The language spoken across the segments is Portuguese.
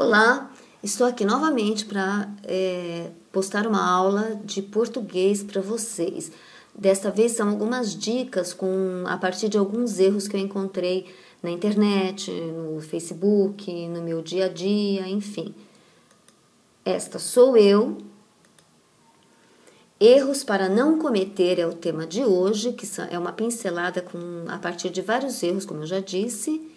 Olá, estou aqui novamente para postar uma aula de português para vocês. Desta vez são algumas dicas a partir de alguns erros que eu encontrei na internet, no Facebook, no meu dia a dia, enfim. Esta sou eu. Erros para não cometer é o tema de hoje, que é uma pincelada a partir de vários erros, como eu já disse.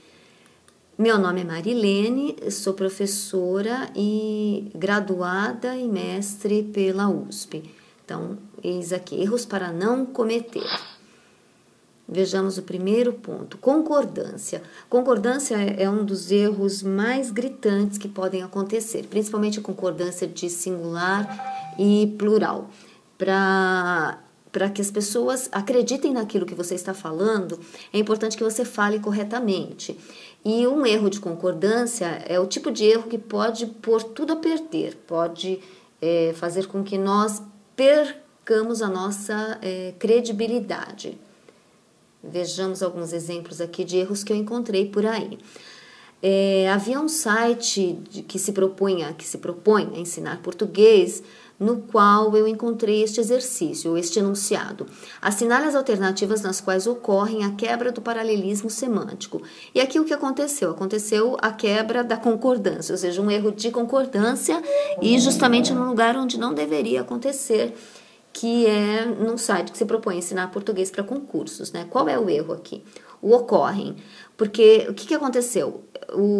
Meu nome é Marilene, sou professora e graduada e mestre pela USP. Então, eis aqui, erros para não cometer. Vejamos o primeiro ponto, concordância. Concordância é um dos erros mais gritantes que podem acontecer, principalmente a concordância de singular e plural. Para que as pessoas acreditem naquilo que você está falando, é importante que você fale corretamente. E um erro de concordância é o tipo de erro que pode pôr tudo a perder, pode fazer com que nós percamos a nossa credibilidade. Vejamos alguns exemplos aqui de erros que eu encontrei por aí. Havia um site que se propõe a ensinar português, no qual eu encontrei este exercício, este enunciado. Assinale as alternativas nas quais ocorrem a quebra do paralelismo semântico. E aqui o que aconteceu? Aconteceu a quebra da concordância, ou seja, um erro de concordância e justamente no lugar onde não deveria acontecer, que é num site que se propõe a ensinar português para concursos, né? Qual é o erro aqui? O ocorrem. Porque o que aconteceu?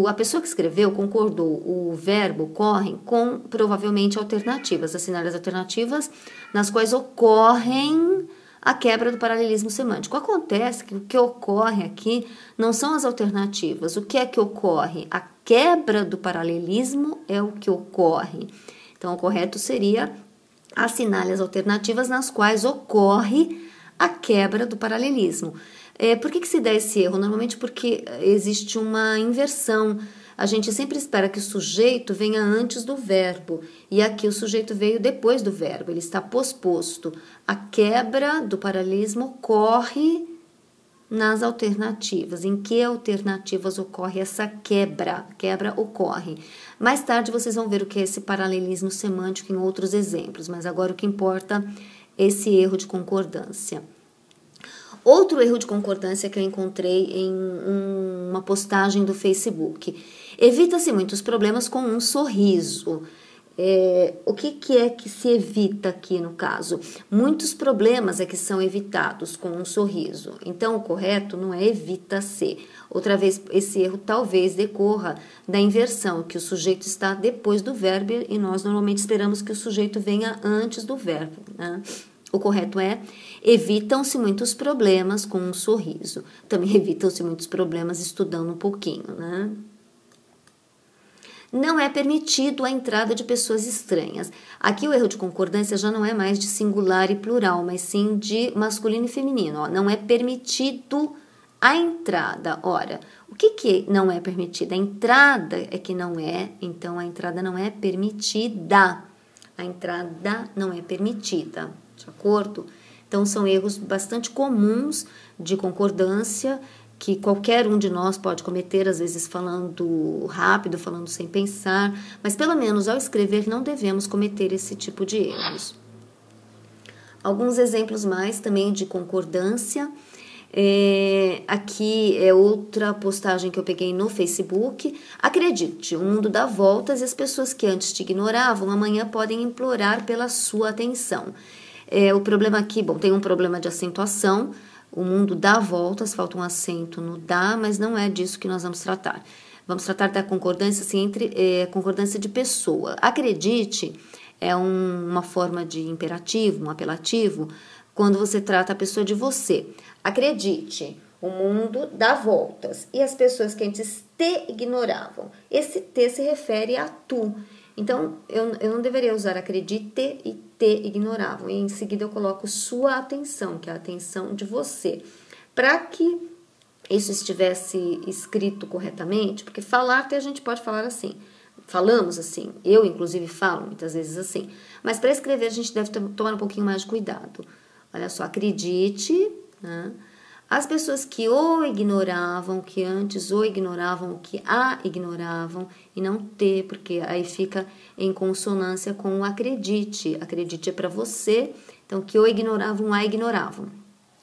A pessoa que escreveu concordou o verbo ocorrem com provavelmente alternativas, assinale as alternativas nas quais ocorrem a quebra do paralelismo semântico. Acontece que o que ocorre aqui não são as alternativas. O que é que ocorre? A quebra do paralelismo é o que ocorre. Então, o correto seria assinale as alternativas nas quais ocorre a quebra do paralelismo. Por que se dá esse erro? Normalmente porque existe uma inversão. A gente sempre espera que o sujeito venha antes do verbo. E aqui o sujeito veio depois do verbo. Ele está posposto. A quebra do paralelismo ocorre nas alternativas. Em que alternativas ocorre essa quebra? Quebra ocorre. Mais tarde vocês vão ver o que é esse paralelismo semântico em outros exemplos. Mas agora o que importa é esse erro de concordância. Outro erro de concordância que eu encontrei em uma postagem do Facebook. Evita-se muitos problemas com um sorriso. O que é que se evita aqui no caso? Muitos problemas é que são evitados com um sorriso. Então, o correto não é evita-se. Outra vez, esse erro talvez decorra da inversão, que o sujeito está depois do verbo e nós normalmente esperamos que o sujeito venha antes do verbo, né? O correto é, evitam-se muitos problemas com um sorriso. Também evitam-se muitos problemas estudando um pouquinho, né? Não é permitido a entrada de pessoas estranhas. Aqui o erro de concordância já não é mais de singular e plural, mas sim de masculino e feminino. Ó. Não é permitido a entrada. Ora, o que não é permitida? A entrada é que não é, então a entrada não é permitida. A entrada não é permitida. De acordo? Então, são erros bastante comuns de concordância que qualquer um de nós pode cometer, às vezes falando rápido, falando sem pensar, mas pelo menos ao escrever não devemos cometer esse tipo de erros. Alguns exemplos mais também de concordância. Aqui é outra postagem que eu peguei no Facebook. Acredite, o mundo dá voltas e as pessoas que antes te ignoravam amanhã podem implorar pela sua atenção. O problema aqui, tem um problema de acentuação, o mundo dá voltas, falta um acento no dá, mas não é disso que nós vamos tratar. Vamos tratar da concordância assim, entre concordância de pessoa. Acredite é uma forma de imperativo, um apelativo, quando você trata a pessoa de você. Acredite, o mundo dá voltas e as pessoas que antes te ignoravam. Esse te se refere a tu. Então, eu não deveria usar acredite e te ignoravam. E em seguida eu coloco sua atenção, que é a atenção de você. Para que isso estivesse escrito corretamente, porque falar até a gente pode falar assim. Falamos assim, eu inclusive falo muitas vezes assim. Mas para escrever a gente deve tomar um pouquinho mais de cuidado. Olha só, acredite, né? As pessoas que o ignoravam, que antes o ignoravam, que a ignoravam, e não te, porque aí fica em consonância com o acredite. Acredite é para você, então que o ignoravam, a ignoravam.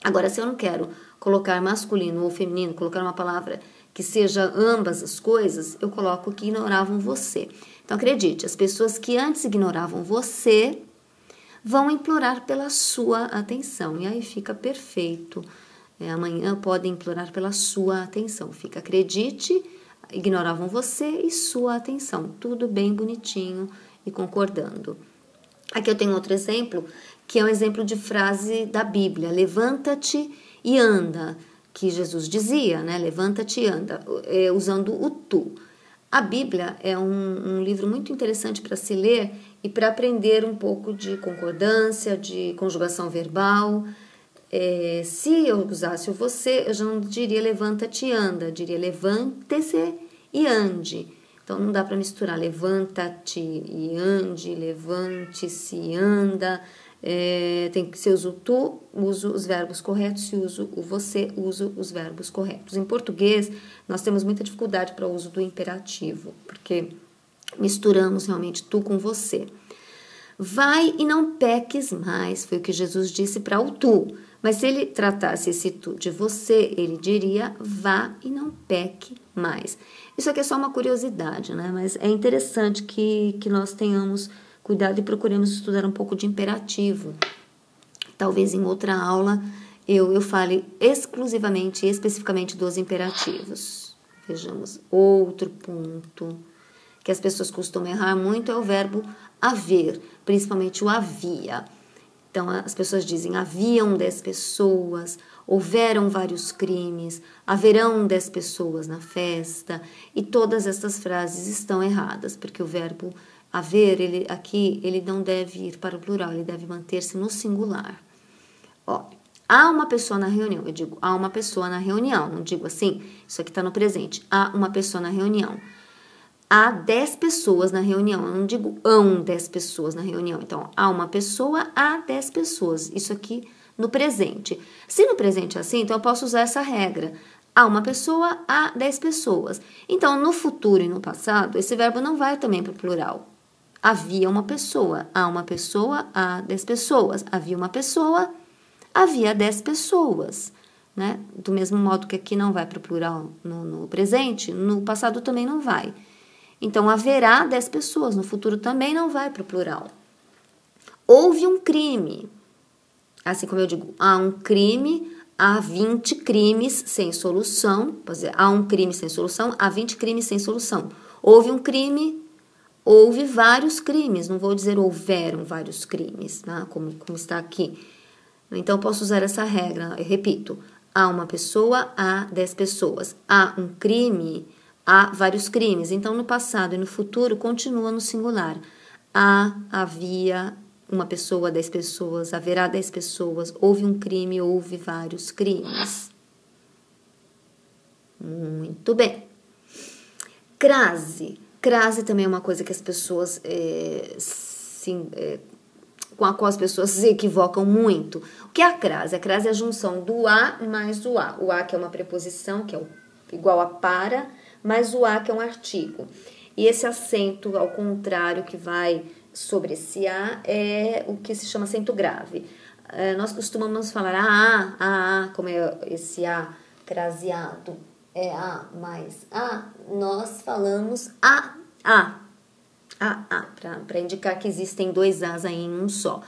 Agora, se eu não quero colocar masculino ou feminino, colocar uma palavra que seja ambas as coisas, eu coloco que ignoravam você. Então, acredite, as pessoas que antes ignoravam você vão implorar pela sua atenção. E aí fica perfeito. Amanhã podem implorar pela sua atenção. Fica, acredite, ignoravam você e sua atenção. Tudo bem bonitinho e concordando. Aqui eu tenho outro exemplo, que é um exemplo de frase da Bíblia. Levanta-te e anda, que Jesus dizia, né? Levanta-te e anda, usando o tu. A Bíblia é um livro muito interessante para se ler e para aprender um pouco de concordância, de conjugação verbal. Se eu usasse o você, eu já não diria levanta-te e anda, eu diria levante-se e ande. Então não dá para misturar levanta-te e ande, levante-se e anda. Se eu uso o tu, uso os verbos corretos. Se uso o você, uso os verbos corretos. Em português, nós temos muita dificuldade para o uso do imperativo, porque misturamos realmente tu com você. Vai e não peques mais, foi o que Jesus disse para o tu. Mas se ele tratasse esse tu de você, ele diria vá e não peque mais. Isso aqui é só uma curiosidade, né? Mas é interessante que nós tenhamos cuidado e procuremos estudar um pouco de imperativo. Talvez em outra aula eu fale exclusivamente e especificamente dos imperativos. Vejamos outro ponto que as pessoas costumam errar muito é o verbo haver, principalmente o havia. Então, as pessoas dizem, haviam 10 pessoas, houveram vários crimes, haverão 10 pessoas na festa, e todas essas frases estão erradas, porque o verbo haver, ele não deve ir para o plural, ele deve manter-se no singular. Ó, há uma pessoa na reunião, eu digo, há uma pessoa na reunião, não digo assim, isso aqui está no presente, há uma pessoa na reunião. Há 10 pessoas na reunião. Eu não digo hão 10 pessoas na reunião. Então, há uma pessoa, há 10 pessoas. Isso aqui no presente. Se no presente é assim, então eu posso usar essa regra. Há uma pessoa, há 10 pessoas. Então, no futuro e no passado, esse verbo não vai também para o plural. Havia uma pessoa, há 10 pessoas. Havia uma pessoa, havia 10 pessoas. Né? Do mesmo modo que aqui não vai para o plural no presente, no passado também não vai. Então, haverá 10 pessoas, no futuro também não vai para o plural. Houve um crime. Assim como eu digo, há um crime, há 20 crimes sem solução. Quer dizer, há um crime sem solução, há 20 crimes sem solução. Houve um crime, houve vários crimes. Não vou dizer houveram vários crimes, né? como está aqui. Então, eu posso usar essa regra. Eu repito, há uma pessoa, há 10 pessoas. Há um crime, há vários crimes. Então, no passado e no futuro, continua no singular. Havia uma pessoa, 10 pessoas, haverá 10 pessoas, houve um crime, houve vários crimes. Muito bem. Crase. Crase também é uma coisa que as pessoas, com a qual as pessoas se equivocam muito. O que é a crase? A crase é a junção do a mais o a. O a que é uma preposição, que é igual a para, mais o a que é um artigo. E esse acento, ao contrário, que vai sobre esse a, é o que se chama acento grave. Nós costumamos falar como é esse a craseado, é a mais a, nós falamos para indicar que existem 2 as aí em um só.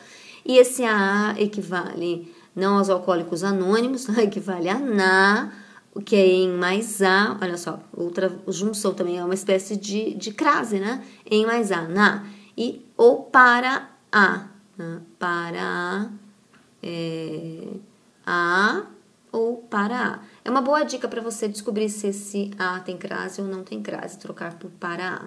E esse a equivale não aos alcoólicos anônimos, equivale a na, o que é em mais a, olha só, outra junção também é uma espécie de crase, né? Em mais a, na, e ou para a, né? Para a ou para a. É uma boa dica para você descobrir se esse a tem crase ou não tem crase, trocar por para a.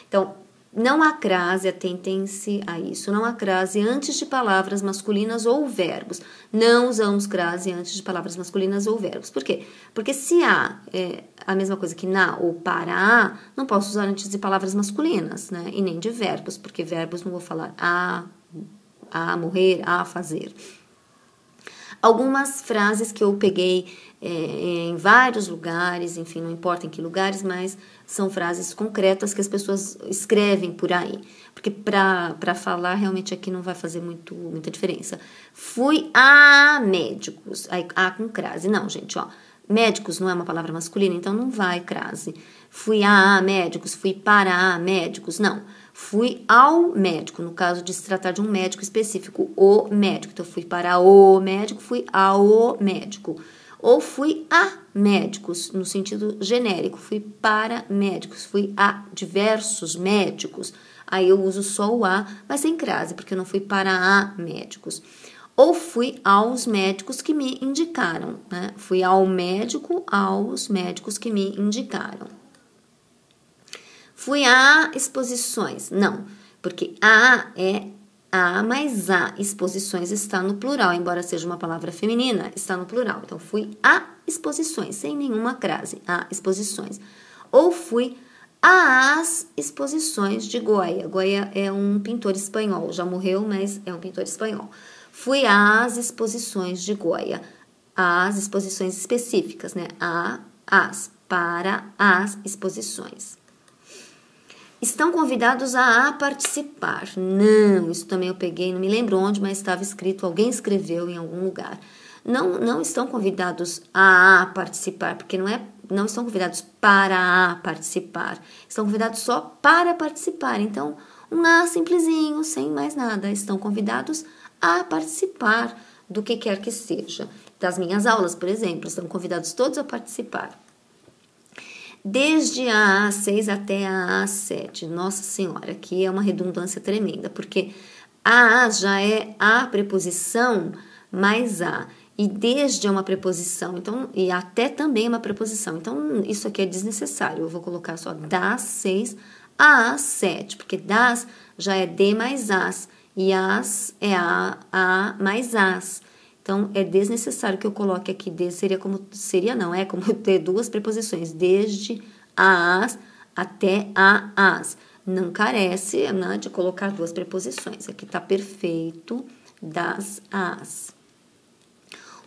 Então, não há crase, atentem-se a isso, não há crase antes de palavras masculinas ou verbos. Não usamos crase antes de palavras masculinas ou verbos. Por quê? Porque se há é a mesma coisa que na ou para a, não posso usar antes de palavras masculinas, né? E nem de verbos, porque verbos não vou falar a morrer, a fazer. Algumas frases que eu peguei em vários lugares, enfim, não importa em que lugares, mas são frases concretas que as pessoas escrevem por aí. Porque para falar, realmente aqui não vai fazer muita diferença. Fui a médicos. Aí, a com crase. Não, gente, ó. Médicos não é uma palavra masculina, então não vai crase. Fui a médicos, fui para médicos, não. Fui ao médico, no caso de se tratar de um médico específico, o médico. Então, fui para o médico, fui ao médico. Ou fui a médicos, no sentido genérico. Fui para médicos, fui a diversos médicos. Aí eu uso só o a, mas sem crase, porque eu não fui para a médicos. Ou fui aos médicos que me indicaram, né? Fui ao médico, aos médicos que me indicaram. Fui a exposições. Não, porque a é a mais a. Exposições está no plural, embora seja uma palavra feminina, está no plural. Então, fui a exposições, sem nenhuma crase. A exposições. Ou fui às exposições de Goya. Goya é um pintor espanhol, já morreu, mas é um pintor espanhol. Fui às exposições de Goya. As exposições específicas, né? Para as exposições. Estão convidados a participar. Não, isso também eu peguei, não me lembro onde, mas estava escrito, alguém escreveu em algum lugar. Não estão convidados a participar, porque não estão convidados para participar. Estão convidados só para participar. Então, um a simplesinho, sem mais nada. Estão convidados a participar do que quer que seja. Das minhas aulas, por exemplo, estão convidados todos a participar. Desde a A6 até a A7. Nossa Senhora, aqui é uma redundância tremenda, porque a já é a preposição mais a. E desde é uma preposição, então, e até também é uma preposição. Então, isso aqui é desnecessário. Eu vou colocar só das 6 a 7, porque das já é de mais as, e as é a mais as. Então, é desnecessário que eu coloque aqui seria como ter duas preposições, desde a as até a as. Não carece, né, de colocar duas preposições. Aqui está perfeito, das as.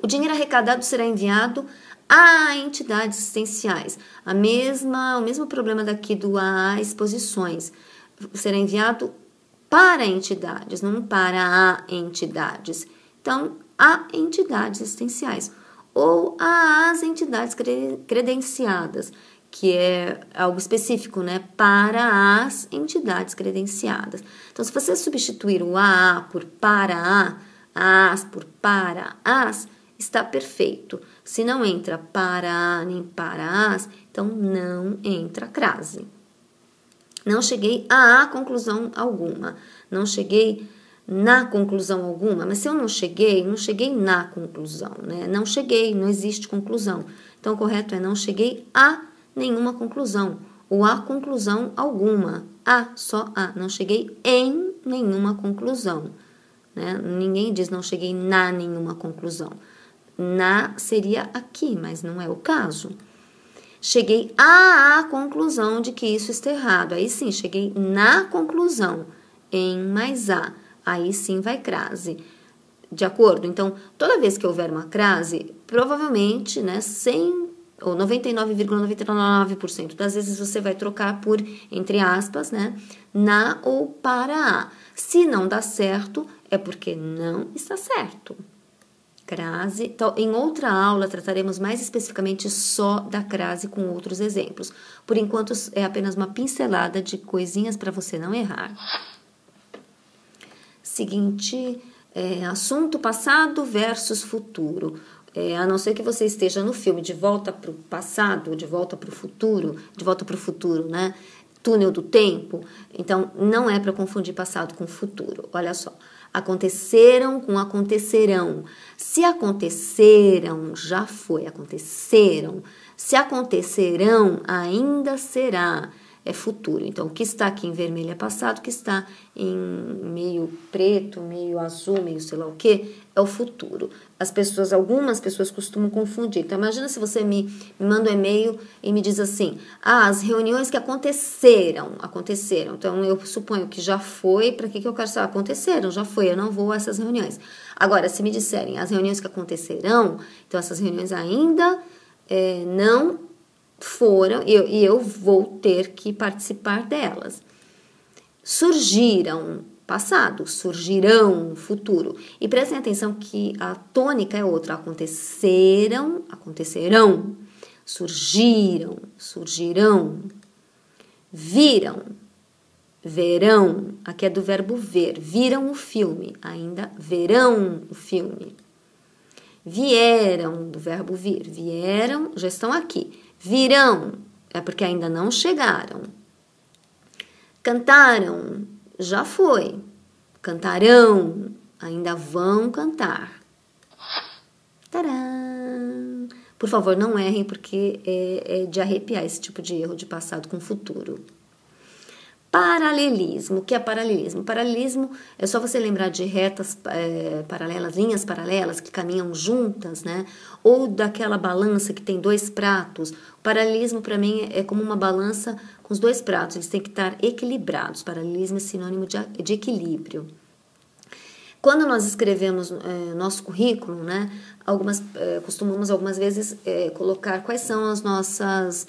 O dinheiro arrecadado será enviado a entidades assistenciais. O mesmo problema daqui do a exposições. Será enviado para entidades, não para a entidades. Então, a entidades assistenciais ou às entidades credenciadas, que é algo específico, né? Para as entidades credenciadas. Então, se você substituir o a por para as por para as, está perfeito. Se não entra para a nem para as, então não entra crase. Não cheguei a conclusão alguma. Não cheguei na conclusão alguma, mas se eu não cheguei na conclusão, né? Não cheguei, não existe conclusão. Então, o correto é não cheguei a nenhuma conclusão, ou a conclusão alguma. Só a. Não cheguei em nenhuma conclusão, né? Ninguém diz não cheguei na nenhuma conclusão. Na seria aqui, mas não é o caso. Cheguei à conclusão de que isso está errado. Aí sim, cheguei na conclusão, em mais a. Aí sim vai crase. De acordo? Então, toda vez que houver uma crase, provavelmente, né, 100 ou 99,99% das vezes você vai trocar por, entre aspas, né, na ou para a. Se não dá certo, é porque não está certo. Crase. Então, em outra aula, trataremos mais especificamente só da crase com outros exemplos. Por enquanto, é apenas uma pincelada de coisinhas para você não errar. Seguinte, assunto passado versus futuro. A não ser que você esteja no filme De Volta para o Passado, De Volta para o Futuro, né? Túnel do Tempo. Então, não é para confundir passado com futuro. Olha só. Aconteceram com acontecerão. Se aconteceram, já foi. Aconteceram. Se acontecerão, ainda será. é futuro. Então, o que está aqui em vermelho é passado, o que está em meio preto, meio azul, meio sei lá o que, é o futuro. Algumas pessoas costumam confundir. Então, imagina se você me manda um e-mail e me diz assim, as reuniões que aconteceram. Então, eu suponho que já foi, para que eu quero saber? Aconteceram, já foi, eu não vou a essas reuniões. Agora, se me disserem as reuniões que acontecerão, então essas reuniões ainda não foram, e eu vou ter que participar delas. Surgiram, passado, surgirão, futuro. E prestem atenção que a tônica é outra. Acontecerão, surgiram, surgirão, viram, verão. Aqui é do verbo ver. Viram o filme, ainda verão o filme. Vieram, do verbo vir. Vieram, já estão aqui. Virão, é porque ainda não chegaram. Cantaram, já foi. Cantarão, ainda vão cantar. Tcharam! Por favor, não errem, porque é de arrepiar esse tipo de erro de passado com futuro. Paralelismo. O que é paralelismo? Paralelismo é só você lembrar de retas paralelas, linhas paralelas que caminham juntas, né? Ou daquela balança que tem dois pratos. O paralelismo, para mim, é como uma balança com os dois pratos. Eles têm que estar equilibrados. Paralelismo é sinônimo de equilíbrio. Quando nós escrevemos nosso currículo, né? Costumamos algumas vezes colocar quais são as nossas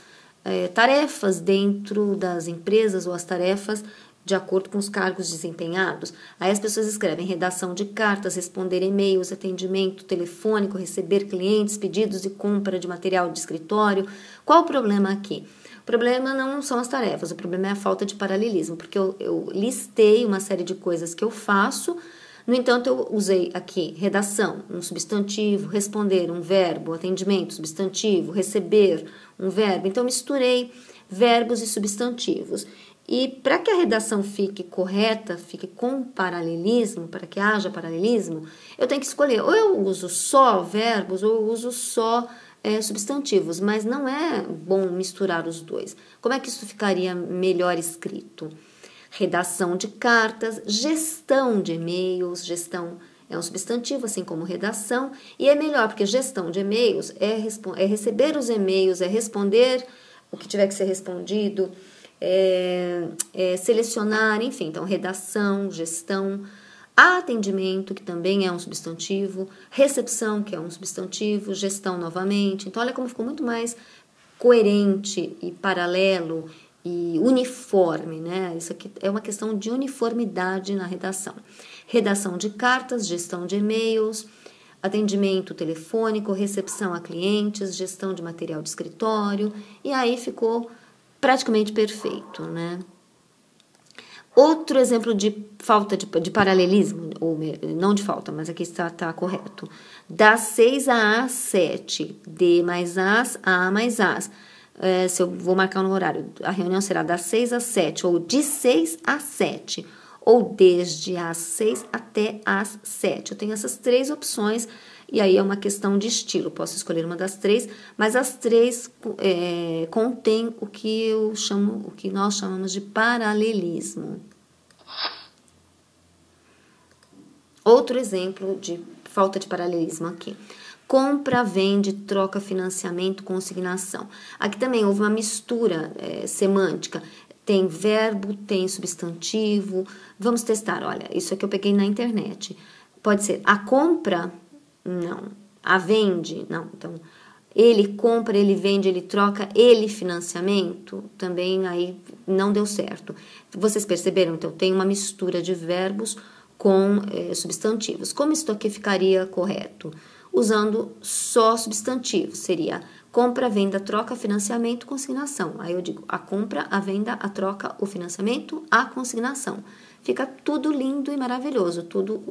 tarefas dentro das empresas ou as tarefas de acordo com os cargos desempenhados. Aí as pessoas escrevem redação de cartas, responder e-mails, atendimento telefônico, receber clientes, pedidos e compra de material de escritório. Qual o problema aqui? O problema não são as tarefas, o problema é a falta de paralelismo, porque eu listei uma série de coisas que eu faço. No entanto, eu usei aqui redação, um substantivo, responder, um verbo, atendimento, substantivo, receber, um verbo. Então, misturei verbos e substantivos. E para que a redação fique correta, fique com paralelismo, para que haja paralelismo, eu tenho que escolher, ou eu uso só verbos, ou eu uso só substantivos, mas não é bom misturar os dois. Como é que isso ficaria melhor escrito? Redação de cartas, gestão de e-mails, gestão é um substantivo, assim como redação, e é melhor, porque gestão de e-mails é receber os e-mails, é responder o que tiver que ser respondido, selecionar, enfim, então redação, gestão, atendimento, que também é um substantivo, recepção, que é um substantivo, gestão novamente. Então, olha como ficou muito mais coerente e paralelo e uniforme, né? Isso aqui é uma questão de uniformidade na redação. Redação de cartas, gestão de e-mails, atendimento telefônico, recepção a clientes, gestão de material de escritório, e aí ficou praticamente perfeito, né? Outro exemplo de falta de paralelismo, ou não de falta, mas aqui está correto. Das 6 às 7, D mais as, A mais as. Se eu vou marcar no horário, a reunião será das 6 às 7, ou de 6 às 7, ou desde as 6 até as 7. Eu tenho essas três opções, e aí é uma questão de estilo. Posso escolher uma das três, mas as três contêm o que nós chamamos de paralelismo. Outro exemplo de falta de paralelismo aqui. Compra, vende, troca, financiamento, consignação. Aqui também houve uma mistura semântica. Tem verbo, tem substantivo. Vamos testar. Olha, isso aqui eu peguei na internet. Pode ser a compra? Não. A vende? Não. Então, ele compra, ele vende, ele troca, ele financiamento? Também aí não deu certo. Vocês perceberam? Então, tem uma mistura de verbos com substantivos. Como isso aqui ficaria correto? Usando só substantivos, seria compra, venda, troca, financiamento, consignação. Aí eu digo a compra, a venda, a troca, o financiamento, a consignação. Fica tudo lindo e maravilhoso, tudo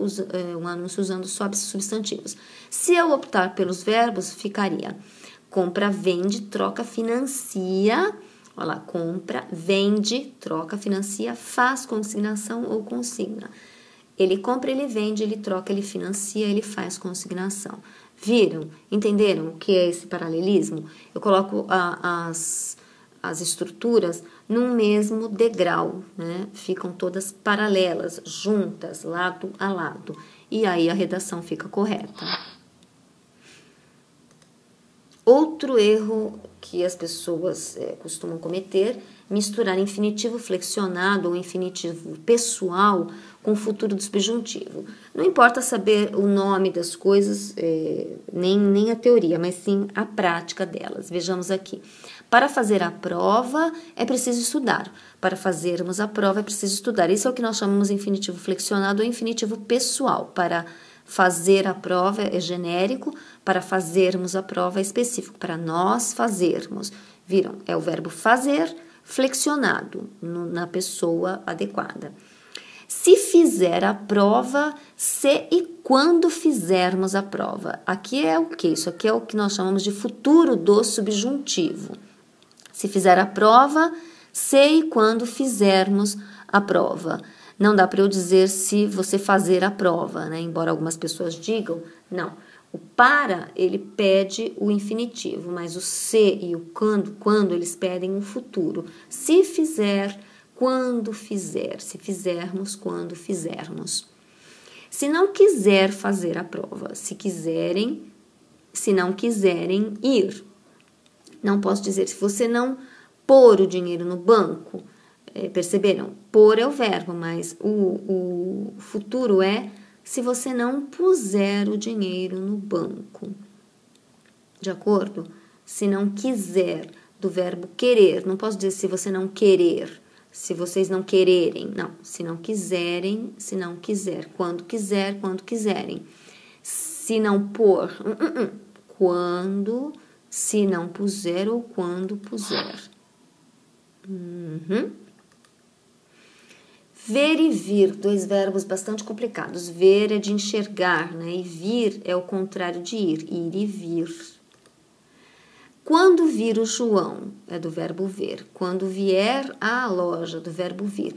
um anúncio usando só substantivos. Se eu optar pelos verbos, ficaria compra, vende, troca, financia. Olha lá, compra, vende, troca, financia, faz consignação ou consigna. Ele compra, ele vende, ele troca, ele financia, ele faz consignação. Viram? Entenderam o que é esse paralelismo? Eu coloco as estruturas num mesmo degrau, né? Ficam todas paralelas, juntas, lado a lado. E aí a redação fica correta. Outro erro que as pessoas costumam cometer, misturar infinitivo flexionado ou infinitivo pessoal com o futuro do subjuntivo. Não importa saber o nome das coisas, nem a teoria, mas sim a prática delas. Vejamos aqui. Para fazer a prova, é preciso estudar. Para fazermos a prova, é preciso estudar. Isso é o que nós chamamos de infinitivo flexionado ou infinitivo pessoal. Para fazer a prova é genérico, para fazermos a prova é específico, para nós fazermos. Viram? É o verbo fazer flexionado na pessoa adequada. Se fizer a prova, se e quando fizermos a prova. Aqui é o que? Isso aqui é o que nós chamamos de futuro do subjuntivo. Se fizer a prova, se e quando fizermos a prova. Não dá para eu dizer se você fazer a prova, né? Embora algumas pessoas digam, não. O para, ele pede o infinitivo, mas o se e o quando eles pedem o futuro. Se fizer, quando fizer. Se fizermos, quando fizermos. Se não quiser fazer a prova, se não quiserem ir. Não posso dizer, se você não pôr o dinheiro no banco, perceberam? Pôr é o verbo, mas o futuro é se você não puser o dinheiro no banco. De acordo? Se não quiser, do verbo querer. Não posso dizer se você não querer, se vocês não quererem. Não, se não quiserem, se não quiser. Quando quiser, quando quiserem. Se não pôr, quando, se não puser ou quando puser. Ver e vir, dois verbos bastante complicados. Ver é de enxergar, né? E vir é o contrário de ir e vir. Quando vir o João, é do verbo ver. Quando vier à loja, do verbo vir.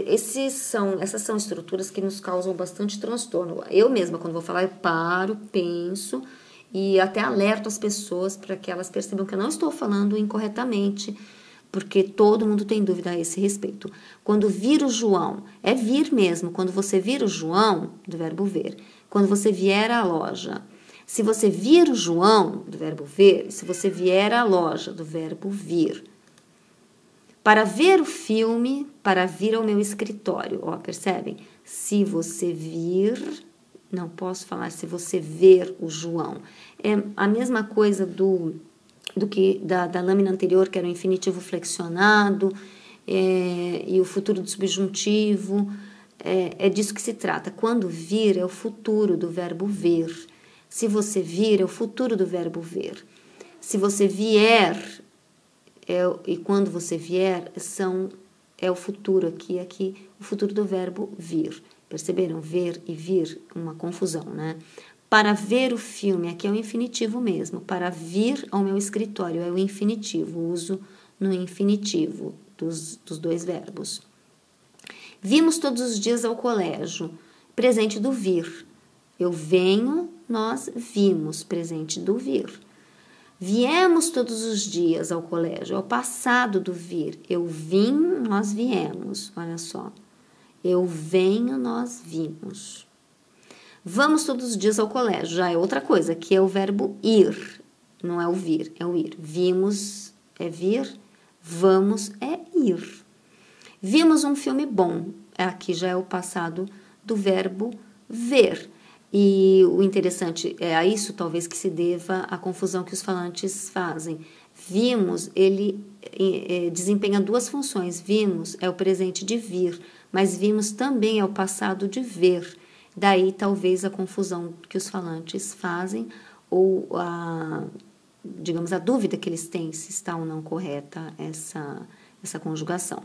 Essas são estruturas que nos causam bastante transtorno. Eu mesma, quando vou falar, eu paro, penso e até alerto as pessoas para que elas percebam que eu não estou falando incorretamente, porque todo mundo tem dúvida a esse respeito. Quando vir o João, é vir mesmo. Quando você vir o João, do verbo ver. Quando você vier à loja. Se você vir o João, do verbo ver. Se você vier à loja, do verbo vir. Para ver o filme, para vir ao meu escritório. Ó, percebem? Se você vir, não posso falar se você ver o João. É a mesma coisa do que da lâmina anterior, que era o infinitivo flexionado, e o futuro do subjuntivo, é disso que se trata. Quando vir é o futuro do verbo ver. Se você vir é o futuro do verbo ver. Se você vier, e quando você vier, é o futuro aqui o futuro do verbo vir. Perceberam? Ver e vir, uma confusão, né? Para ver o filme, aqui é o infinitivo mesmo. Para vir ao meu escritório, é o infinitivo. Uso no infinitivo dos dois verbos. Vimos todos os dias ao colégio. Presente do vir. Eu venho, nós vimos. Presente do vir. Viemos todos os dias ao colégio. É o passado do vir. Eu vim, nós viemos. Olha só. Eu venho, nós vimos. Vamos todos os dias ao colégio, já é outra coisa, que é o verbo ir, não é o vir, é o ir. Vimos é vir, vamos é ir. Vimos um filme bom, aqui já é o passado do verbo ver. E o interessante é a isso, talvez, que se deva à confusão que os falantes fazem. Vimos, ele desempenha duas funções. Vimos é o presente de vir, mas vimos também é o passado de ver. Daí, talvez, a confusão que os falantes fazem ou, digamos, a dúvida que eles têm se está ou não correta essa conjugação.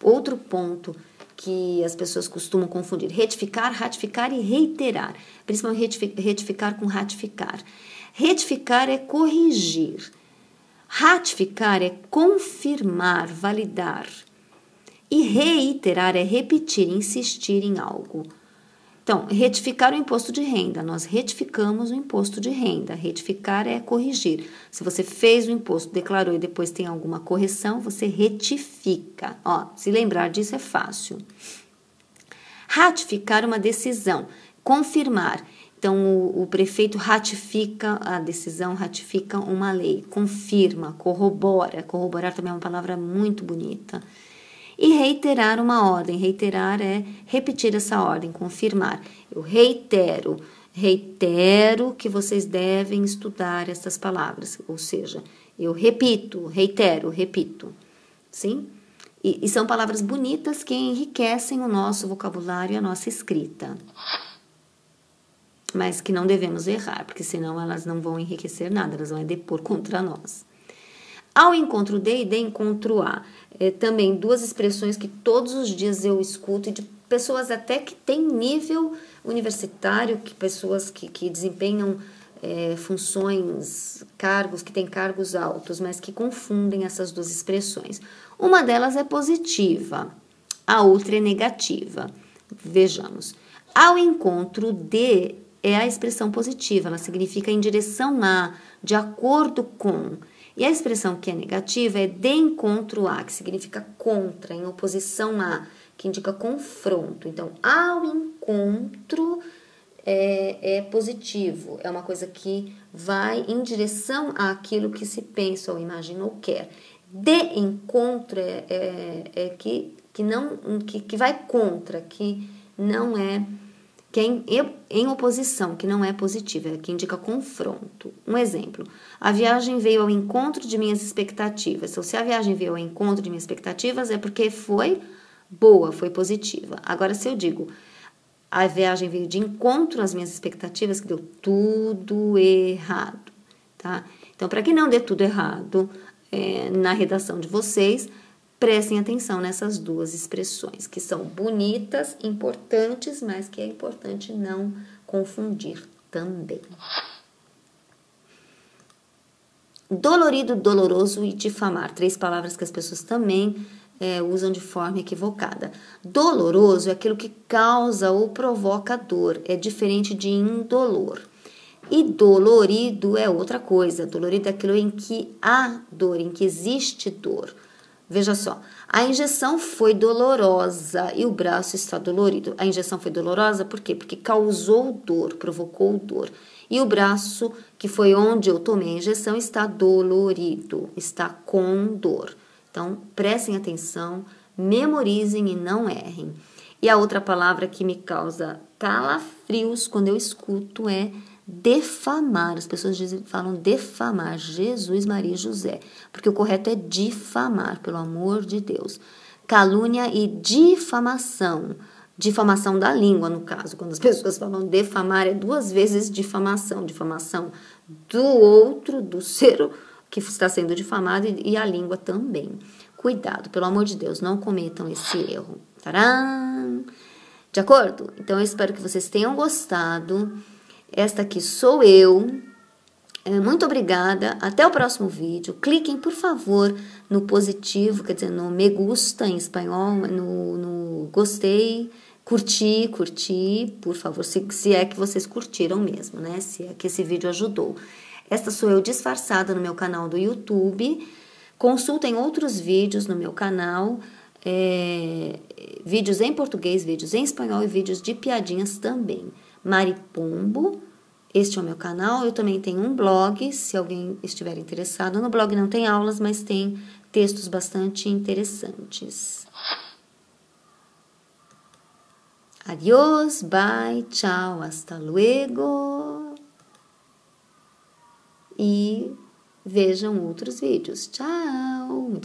Outro ponto que as pessoas costumam confundir: retificar, ratificar e reiterar. Principalmente retificar com ratificar. Retificar é corrigir. Ratificar é confirmar, validar. E reiterar é repetir, insistir em algo. Então, retificar o imposto de renda. Nós retificamos o imposto de renda. Retificar é corrigir. Se você fez o imposto, declarou e depois tem alguma correção, você retifica. Ó, se lembrar disso é fácil. Ratificar uma decisão. Confirmar. Então, o prefeito ratifica a decisão, ratifica uma lei. Confirma, corrobora. Corroborar também é uma palavra muito bonita. E reiterar uma ordem. Reiterar é repetir essa ordem, confirmar. Eu reitero que vocês devem estudar essas palavras. Ou seja, eu repito, reitero, repito. Sim? E são palavras bonitas que enriquecem o nosso vocabulário e a nossa escrita. Mas que não devemos errar, porque senão elas não vão enriquecer nada, elas vão depor contra nós. Ao encontro de e de encontro a, também duas expressões que todos os dias eu escuto, de pessoas até que têm nível universitário, que pessoas que desempenham funções, cargos, que têm cargos altos, mas que confundem essas duas expressões. Uma delas é positiva, a outra é negativa. Vejamos. Ao encontro de é a expressão positiva, ela significa em direção a, de acordo com. E a expressão que é negativa é de encontro a, que significa contra, em oposição a, que indica confronto. Então, ao encontro é positivo, é uma coisa que vai em direção àquilo que se pensa ou imagina ou quer. De encontro que vai contra, que não é, que é em oposição, que não é positiva, que indica confronto. Um exemplo, a viagem veio ao encontro de minhas expectativas. Então, se a viagem veio ao encontro de minhas expectativas, é porque foi boa, foi positiva. Agora, se eu digo, a viagem veio de encontro às minhas expectativas, que deu tudo errado, tá? Então, para que não dê tudo errado na redação de vocês, prestem atenção nessas duas expressões, que são bonitas, importantes, mas que é importante não confundir também. Dolorido, doloroso e difamar. 3 palavras que as pessoas também usam de forma equivocada. Doloroso é aquilo que causa ou provoca dor, é diferente de indolor. E dolorido é outra coisa. Dolorido é aquilo em que há dor, em que existe dor. Veja só, a injeção foi dolorosa e o braço está dolorido. A injeção foi dolorosa por quê? Porque causou dor, provocou dor. E o braço, que foi onde eu tomei a injeção, está dolorido, está com dor. Então, prestem atenção, memorizem e não errem. E a outra palavra que me causa calafrios quando eu escuto é defamar. As pessoas falam defamar, Jesus, Maria e José, porque o correto é difamar, pelo amor de Deus. Calúnia e difamação, difamação da língua, no caso, quando as pessoas falam defamar, é 2 vezes difamação, difamação do outro, do ser que está sendo difamado e a língua também. Cuidado, pelo amor de Deus, não cometam esse erro. Tcharam! De acordo? Então, eu espero que vocês tenham gostado. Esta aqui sou eu. Muito obrigada. Até o próximo vídeo. Cliquem, por favor, no positivo, quer dizer, no me gusta em espanhol, no gostei, curti, por favor, se é que vocês curtiram mesmo, né? Se é que esse vídeo ajudou. Esta sou eu disfarçada no meu canal do YouTube. Consultem outros vídeos no meu canal. Vídeos em português, vídeos em espanhol e vídeos de piadinhas também. Mari Pombo, este é o meu canal. Eu também tenho um blog, se alguém estiver interessado. No blog não tem aulas, mas tem textos bastante interessantes. Adiós, bye, tchau, hasta luego. E vejam outros vídeos. Tchau!